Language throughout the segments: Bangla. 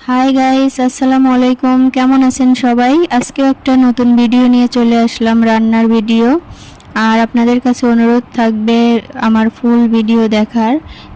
হাই গাইস, আসসালামু আলাইকুম। কেমন আছেন সবাই? আজকেও একটা নতুন ভিডিও নিয়ে চলে আসলাম, রান্নার ভিডিও। আর আপনাদের কাছে অনুরোধ থাকবে আমার ফুল ভিডিও দেখার।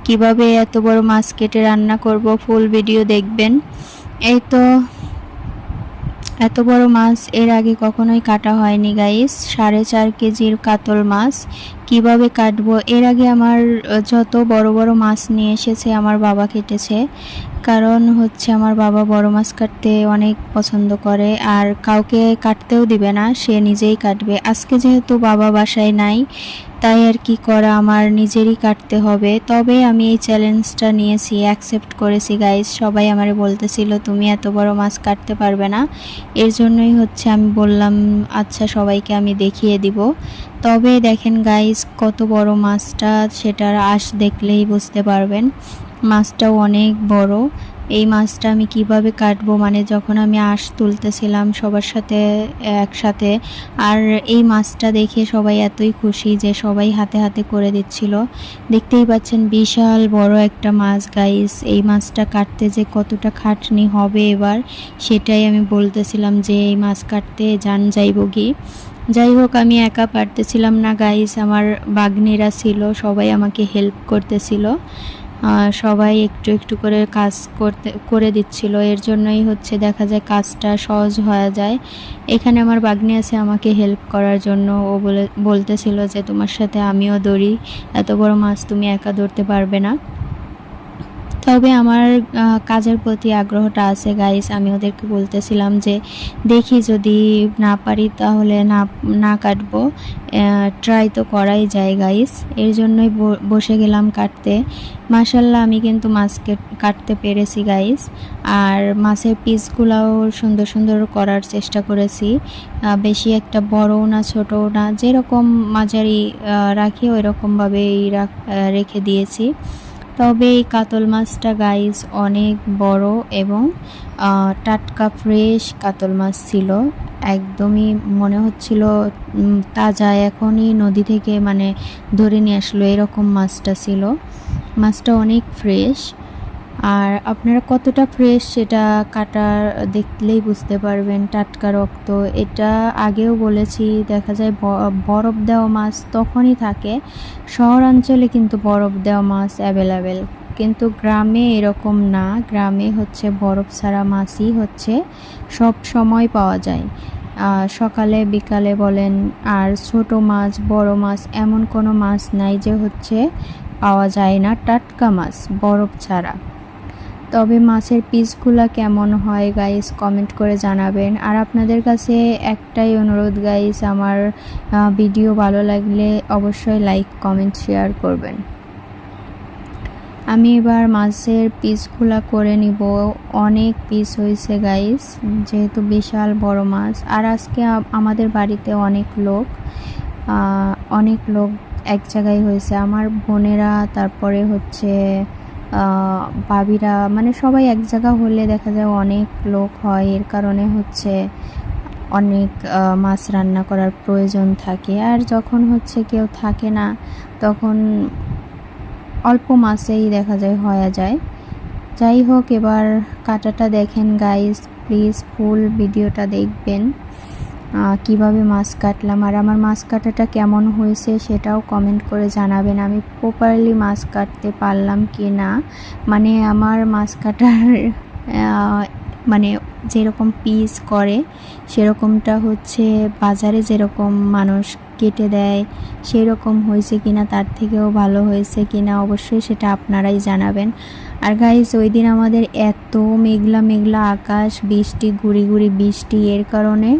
কিভাবে এত বড় মাছ কেটে রান্না করব, ফুল ভিডিও দেখবেন। এই তো এত বড় মাছ এর আগে কখনোই কাটা হয়নি গাইস। 4.5 কেজির কাতল মাছ কিভাবে কাটবো। এর আগে আমার যত বড় বড় মাছ নিয়ে এসেছে আমার বাবা কেটেছে। কারণ হচ্ছে আমার বাবা বড় মাছ কাটতে অনেক পছন্দ করে, আর কাউকে কাটতেও দিবে না, সে নিজেই কাটবে। আজকে যেহেতু বাবা বাসায় নাই, তাই আর কি করা, আমার নিজেরই কাটতে হবে। তবে আমি এই চ্যালেঞ্জটা নিয়েছি, অ্যাকসেপ্ট করেছি গাইস। সবাই আমারে বলতেছিল তুমি এত বড় মাছ কাটতে পারবে না, এর জন্যই হচ্ছে আমি বললাম আচ্ছা সবাইকে আমি দেখিয়ে দিব। তবে দেখেন গাইস কত বড় মাছটা, সেটার আঁশ দেখলেই বুঝতে পারবেন। মাছটাও অনেক বড়। এই মাছটা আমি কিভাবে কাটবো, মানে যখন আমি আঁশ তুলতেছিলাম সবার সাথে একসাথে, আর এই মাছটা দেখে সবাই এতই খুশি যে সবাই হাতে হাতে করে দিচ্ছিল। দেখতেই পাচ্ছেন বিশাল বড় একটা মাছ গাইস। এই মাছটা কাটতে যে কতটা খাটনি হবে এবার, সেটাই আমি বলতেছিলাম যে এই মাছ কাটতে জান যাইব কি। যাই হোক, আমি একা পারতেছিলাম না গাইস, আমার বাগ্নিরা ছিল, সবাই আমাকে হেল্প করতেছিল। সবাই একটু একটু করে কাজ করে দিচ্ছিল, এর জন্যই হচ্ছে দেখা যায় কাজটা সহজ হয়ে যায়। এখানে আমার বাগ্নি আছে আমাকে হেল্প করার জন্য। ও বলতেছিল যে তোমার সাথে আমিও ধরি, এত বড় মাছ তুমি একা ধরতে পারবে না। তবে আমার কাজের প্রতি আগ্রহটা আছে গাইস। আমি ওদেরকে বলতেছিলাম যে দেখি যদি না পারি তাহলে না না কাটবো, ট্রাই তো করাই যায় গাইস। এর জন্যই বসে গেলাম কাটতে। মাশাল্লাহ আমি কিন্তু মাছ কাটতে পেরেছি গাইস। আর মাছের পিসগুলাও সুন্দর সুন্দর করার চেষ্টা করেছি। বেশি একটা বড়ও না ছোটও না, যেরকম মাঝারি রাখি ওই রকমভাবেই রেখে দিয়েছি। তবে এই কাতল মাছটা গাইস অনেক বড় এবং টাটকা ফ্রেশ কাতল মাছ ছিল। একদমই মনে হচ্ছিল তাজা, এখনই নদী থেকে মানে ধরে নিয়ে আসলো এরকম মাছটা ছিল। মাছটা অনেক ফ্রেশ। আর আপনারা কতটা ফ্রেশ সেটা কাটার দেখলেই বুঝতে পারবেন। টাটকা রক্ত, এটা আগেও বলেছি, দেখা যায় বরফ দেওয়া মাছ তখনই থাকে। শহরাঞ্চলে কিন্তু বরফ দেওয়া মাছ অ্যাভেলেবেল, কিন্তু গ্রামে এরকম না। গ্রামে হচ্ছে বরফ ছাড়া মাছই হচ্ছে সব সময় পাওয়া যায়, সকালে বিকালে বলেন। আর ছোট মাছ বড় মাছ এমন কোনো মাছ নাই যে হচ্ছে পাওয়া যায় না টাটকা মাছ বরফ ছাড়া। তবে মাছের পিসগুলা কেমন হয় গাইস কমেন্ট করে জানাবেন। আর আপনাদের কাছে একটাই অনুরোধ গাইস, আমার ভিডিও ভালো লাগলে অবশ্যই লাইক কমেন্ট শেয়ার করবেন। আমি এবার মাছের পিসগুলা করে নিব। অনেক পিস হয়েছে গাইস, যেহেতু বিশাল বড় মাছ। আর আজকে আমাদের বাড়িতে অনেক লোক এক জায়গায় হয়েছে। আমার বোনেরা, তারপরে হচ্ছে ভাবিরা, মানে সবাই এক জায়গা হলে দেখা যায় অনেক লোক হয়। এর কারণে হচ্ছে অনেক মাছ রান্না করার প্রয়োজন থাকে। আর যখন হচ্ছে কেউ থাকে না, তখন অল্প মাছেই দেখা যায় হয়ে যায়। যাই হোক, এবার কাটাটা দেখেন গাইস, প্লিজ ফুল ভিডিওটা দেখবেন কিভাবে মাছ কাটলাম। আর আমার মাছ কাটাটা কেমন হয়েছে সেটাও কমেন্ট করে জানাবেন, আমি প্রপারলি মাছ কাটতে পারলাম কি না। মানে আমার মাছ কাটার মানে যেরকম পিস করে সেরকমটা হচ্ছে বাজারে যেরকম মানুষ কেটে দেয় সেই রকম হয়েছে কিনা, তার থেকেও ভালো হয়েছে কিনা অবশ্যই সেটা আপনারাই জানাবেন। আর গাইস ওই দিন আমাদের এত মেঘলা মেঘলা আকাশ, বৃষ্টি, গুড়ি গুড়ি বৃষ্টি, এর কারণে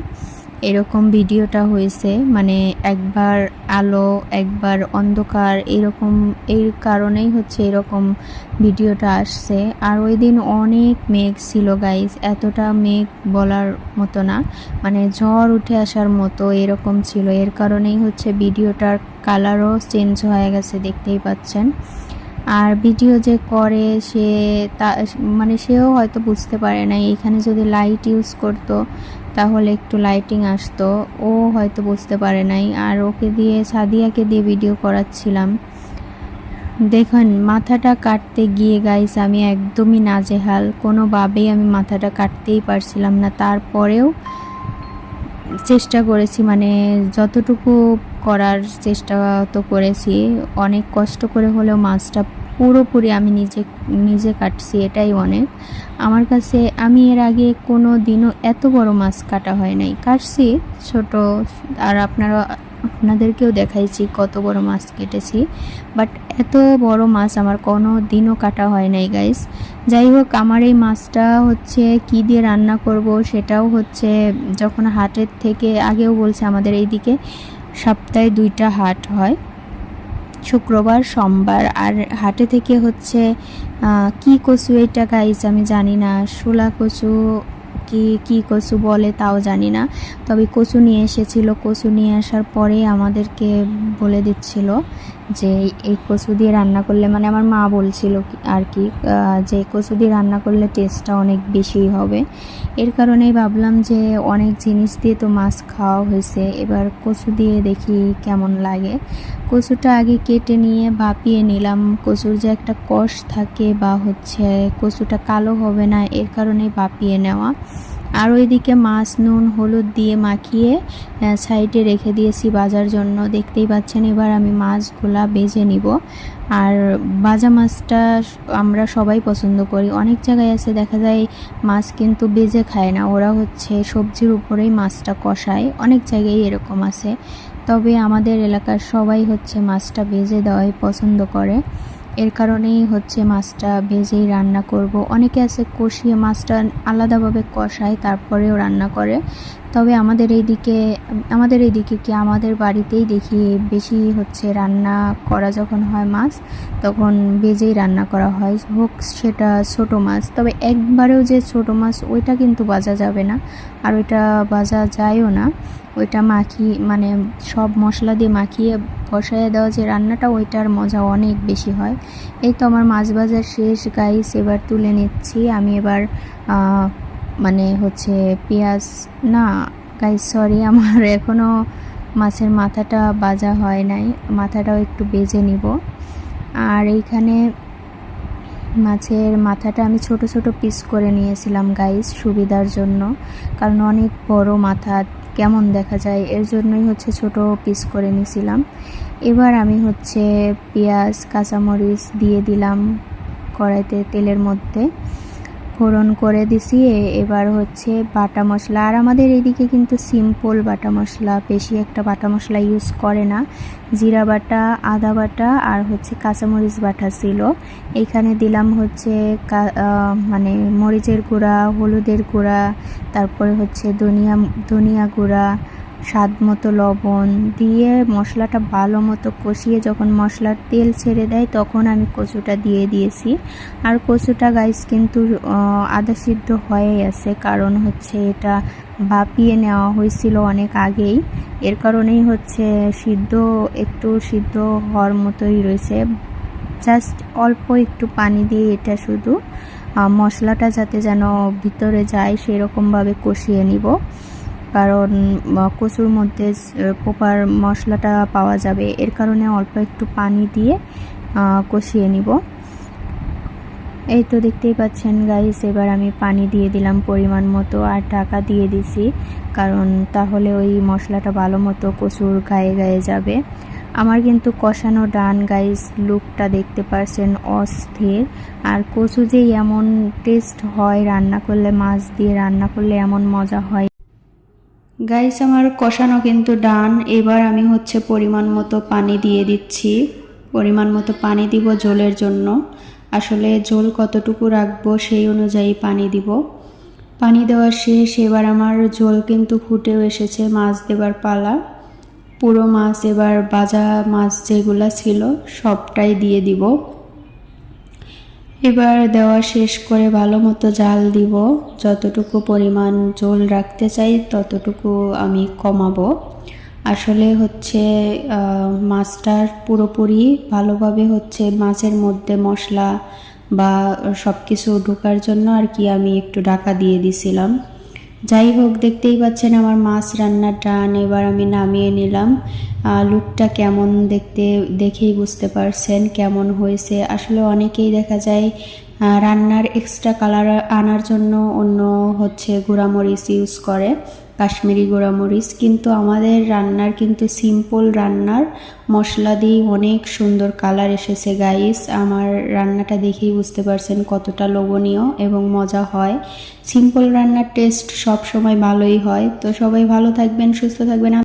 এরকম ভিডিওটা হয়েছে। মানে একবার আলো একবার অন্ধকার, এরকম এর কারণেই হচ্ছে এরকম ভিডিওটা আসছে। আর ওই দিন অনেক মেঘ ছিল গাইস, এতটা মেঘ বলার মতো না, মানে ঝড় উঠে আসার মতো এরকম ছিল। এর কারণেই হচ্ছে ভিডিওটার কালারও চেঞ্জ হয়ে গেছে, দেখতেই পাচ্ছেন। আর ভিডিও যে করে সে মানে সেও হয়তো বুঝতে পারে না, এখানে যদি লাইট ইউজ করতো তাহলে একটু লাইটিং আসতো, ও হয়তো বুঝতে পারে নাই। আর ওকে দিয়ে, সাদিয়াকে দিয়ে ভিডিও করাচ্ছিলাম। দেখুন মাথাটা কাটতে গিয়ে গাইস আমি একদমই নাজেহাল, কোনোভাবেই আমি মাথাটা কাটতেই পারছিলাম না। তারপরেও চেষ্টা করেছি, মানে যতটুকু করার চেষ্টা তো করেছি, অনেক কষ্ট করে হলেও মাছটা পুরোপুরি আমি নিজে কাটছি, এটাই অনেক আমার কাছে। আমি এর আগে কোনো দিনও এত বড় মাছ কাটা হয় নাই, কাটছি ছোট, আর আপনাদেরকেও দেখাইছি কত বড় মাছ কেটেছি, বাট এত বড় মাছ আমার কোনো দিনও কাটা হয় নাই গাইস। যাই হোক, আমার এই মাছটা হচ্ছে কি দিয়ে রান্না করব সেটাও হচ্ছে যখন হাটের থেকে, আগেও বলছে আমাদের এইদিকে সপ্তাহে 2টা হাট হয়, শুক্রবার সোমবার। আর হাটে থেকে হচ্ছে কি কচু এটা গাইস আমি জানি না, শোলা কচু কি কচু বলে তাও জানি না, তবে কচু নিয়ে এসেছিল। কচু নিয়ে আসার পরে আমাদেরকে বলে দিচ্ছিল যে এই কচু দিয়ে রান্না করলে, মানে আমার মা বলছিল আর কি, যে কচু দিয়ে রান্না করলে টেস্টটা অনেক বেশি হবে। এর কারণেই ভাবলাম যে অনেক জিনিস দিয়ে তো মাছ খাওয়া হয়েছে, এবার কচু দিয়ে দেখি কেমন লাগে। কচুটা আগে কেটে নিয়ে ভাপিয়ে নিলাম। কচুর যে একটা কষ থাকে বা হচ্ছে কচুটা কালো হবে না, এর কারণেই ভাপিয়ে নেওয়া। আর ওইদিকে মাছ নুন হলুদ দিয়ে মাখিয়ে সাইডে রেখে দিয়েছি ভাজার জন্য। দেখতেই পাচ্ছেন এবার আমি মাছগুলা ভেজে নিব। আর ভাজা মাছটা আমরা সবাই পছন্দ করি, অনেক জায়গায় আছে দেখা যায় মাছ কিন্তু ভেজে খায় না, ওরা হচ্ছে সবজির উপরেই মাছটা কষায়, অনেক জায়গায় এরকম আছে। তবে আমাদের এলাকার সবাই হচ্ছে মাছটা ভেজে দেওয়াই পছন্দ করে, এর কারণেই হচ্ছে মাছটা ভেজেই রান্না করব। অনেকে আছে কষিয়ে মাছটা আলাদাভাবে কষায় তারপরেও রান্না করে, তবে আমাদের এইদিকে কি আমাদের বাড়িতেই দেখি বেশি হচ্ছে রান্না করা যখন হয় মাছ, তখন ভেজেই রান্না করা হয়, হোক সেটা ছোট মাছ। তবে একবারেও যে ছোট মাছ ওইটা কিন্তু ভাজা যাবে না, আর ওইটা ভাজা যায়ও না। ওইটা মানে সব মশলা দিয়ে মাখিয়ে কষাইয়ে দেওয়া যে রান্নাটা, ওইটার মজা অনেক বেশি হয়। এই তো আমার মাছ ভাজা শেষ গাইস, এবার তুলে নিচ্ছি আমি। এবার মানে হচ্ছে পেঁয়াজ না গাইস, সরি, আমার এখনও মাছের মাথাটা ভাজা হয় নাই, মাথাটাও একটু ভেজে নিব। আর এইখানে মাছের মাথাটা আমি ছোট ছোট পিস করে নিয়েছিলাম গাইস সুবিধার জন্য, কারণ অনেক বড় মাথা কেমন দেখা যায়, এর জন্যই হচ্ছে ছোট পিস করে নিয়েছিলাম। এবার আমি হচ্ছে পেঁয়াজ কাঁচামরিচ দিয়ে দিলাম কড়াইতে, তেলের মধ্যে ফোড়ন করে দিছি। এবার হচ্ছে বাটা মশলা, আর আমাদের এদিকে কিন্তু সিম্পল বাটা মশলা, বেশি একটা বাটা মশলা ইউজ করে না। জিরা বাটা, আদা বাটা আর হচ্ছে কাঁচামরিচ বাটা ছিল। এইখানে দিলাম হচ্ছে মানে মরিচের গুঁড়া, হলুদের গুঁড়া, তারপরে হচ্ছে ধনিয়া গুঁড়া, স্বাদ মতো লবণ দিয়ে মশলাটা ভালো মতো কষিয়ে যখন মশলার তেল ছেড়ে দেয় তখন আমি কচুটা দিয়ে দিয়েছি। আর কচুটা গাইস কিন্তু আধা সিদ্ধ হয়েই আছে, কারণ হচ্ছে এটা ভাপিয়ে নেওয়া হয়েছিল অনেক আগেই, এর কারণেই হচ্ছে একটু সিদ্ধ হওয়ার মতোই রয়েছে। জাস্ট অল্প একটু পানি দিয়ে এটা শুধু মশলাটা যাতে যেন ভিতরে যায় সেরকমভাবে কষিয়ে নিব, কারণ কচুর মধ্যে প্রপার মশলাটা পাওয়া যাবে, এর কারণে অল্প একটু পানি দিয়ে কষিয়ে নিব। এই তো দেখতেই পাচ্ছেন গাইস, এবার আমি পানি দিয়ে দিলাম পরিমাণ মতো, আর ঢাকা দিয়ে দিছি, কারণ তাহলে ওই মশলাটা ভালো মতো কচুর গায়ে গায়ে যাবে। আমার কিন্তু কষানো ডান গাইস, লুকটা দেখতে পারছেন অস্থির। আর কচু যে এমন টেস্ট হয় রান্না করলে, মাছ দিয়ে রান্না করলে এমন মজা হয় গাইস। আমার কষানো কিন্তু ডান। এবার আমি হচ্ছে পরিমাণ মতো পানি দিয়ে দিচ্ছি, পরিমাণ মতো পানি দিব ঝোলের জন্য। আসলে ঝোল কতটুকু রাখবো সেই অনুযায়ী পানি দিব। পানি দেওয়া শেষ, এবার আমার ঝোল কিন্তু ফুটেও এসেছে, মাছ দেবার পালা। পুরো মাছ এবার ভাজা মাছ যেগুলা ছিল সবটাই দিয়ে দিব। এবার দেওয়া শেষ করে ভালো মতো জাল দিব, যতটুকু পরিমাণ ঝোল রাখতে চাই ততটুকু আমি কমাবো। আসলে হচ্ছে মাছটার পুরোপুরি ভালোভাবে হচ্ছে মাছের মধ্যে মশলা বা সব কিছু ঢোকার জন্য আর কি আমি একটু ঢাকা দিয়ে দিছিলাম। যাই হোক, দেখতেই পাচ্ছেন আমার মাছ রান্নার টান। এবার আমি নামিয়ে নিলাম। লুকটা কেমন দেখতে দেখেই বুঝতে পারছেন কেমন হয়েছে। আসলে অনেকেই দেখা যায় রান্নার এক্সট্রা কালার আনার জন্য অন্য গুঁড়ামরিচ ইউজ করে, কাশ্মীরি গুঁড়ামরিচ, কিন্তু আমাদের রান্নার কিন্তু সিম্পল রান্নার মশলা দিয়ে অনেক সুন্দর কালার এসেছে গাইস। আমার রান্নাটা দেখেই বুঝতে পারছেন কতটা লোভনীয় এবং মজা হয়। সিম্পল রান্নার টেস্ট সব সময় ভালোই হয়। তো সবাই ভালো থাকবেন, সুস্থ থাকবেন।